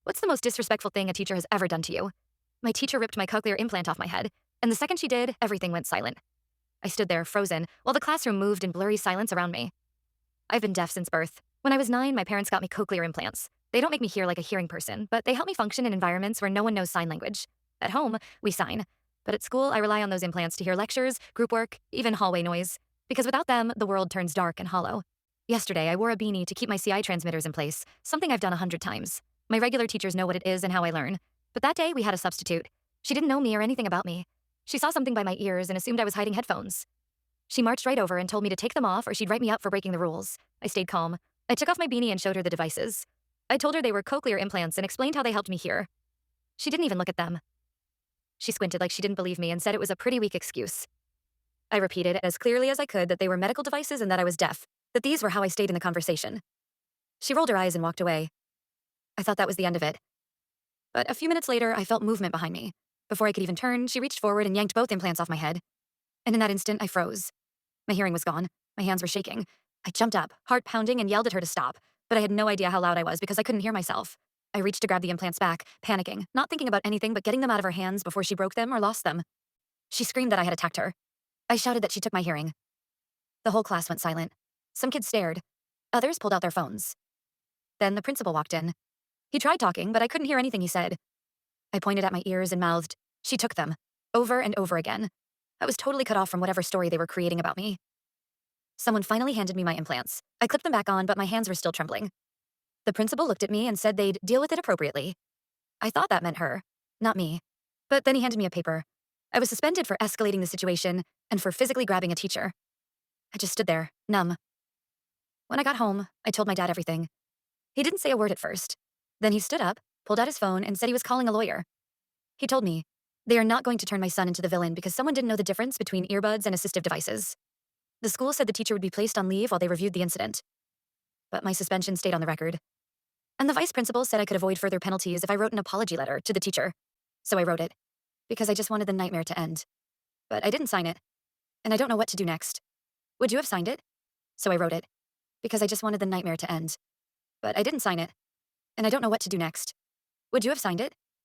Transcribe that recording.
What's the most disrespectful thing a teacher has ever done to you? My teacher ripped my cochlear implant off my head, and the second she did, everything went silent. I stood there, frozen, while the classroom moved in blurry silence around me. I've been deaf since birth. When I was 9, my parents got me cochlear implants. They don't make me hear like a hearing person, but they help me function in environments where no one knows sign language. At home, we sign. But at school, I rely on those implants to hear lectures, group work, even hallway noise. Because without them, the world turns dark and hollow. Yesterday, I wore a beanie to keep my CI transmitters in place, something I've done 100 times. My regular teachers know what it is and how I learn. But that day, we had a substitute. She didn't know me or anything about me. She saw something by my ears and assumed I was hiding headphones. She marched right over and told me to take them off or she'd write me up for breaking the rules. I stayed calm. I took off my beanie and showed her the devices. I told her they were cochlear implants and explained how they helped me hear. She didn't even look at them. She squinted like she didn't believe me and said it was a pretty weak excuse. I repeated as clearly as I could that they were medical devices and that I was deaf, that these were how I stayed in the conversation. She rolled her eyes and walked away. I thought that was the end of it. But a few minutes later, I felt movement behind me. Before I could even turn, she reached forward and yanked both implants off my head. And in that instant, I froze. My hearing was gone. My hands were shaking. I jumped up, heart pounding, and yelled at her to stop, but I had no idea how loud I was because I couldn't hear myself. I reached to grab the implants back, panicking, not thinking about anything but getting them out of her hands before she broke them or lost them. She screamed that I had attacked her. I shouted that she took my hearing. The whole class went silent. Some kids stared. Others pulled out their phones. Then the principal walked in. He tried talking, but I couldn't hear anything he said. I pointed at my ears and mouthed, "She took them." Over and over again. I was totally cut off from whatever story they were creating about me. Someone finally handed me my implants. I clipped them back on, but my hands were still trembling. The principal looked at me and said they'd deal with it appropriately. I thought that meant her, not me. But then he handed me a paper. I was suspended for escalating the situation and for physically grabbing a teacher. I just stood there, numb. When I got home, I told my dad everything. He didn't say a word at first. Then he stood up, pulled out his phone, and said he was calling a lawyer. He told me, "They are not going to turn my son into the villain because someone didn't know the difference between earbuds and assistive devices." The school said the teacher would be placed on leave while they reviewed the incident. But my suspension stayed on the record. And the vice principal said I could avoid further penalties if I wrote an apology letter to the teacher. So I wrote it, because I just wanted the nightmare to end. But I didn't sign it, and I don't know what to do next. Would you have signed it? So I wrote it, because I just wanted the nightmare to end. But I didn't sign it, and I don't know what to do next. Would you have signed it?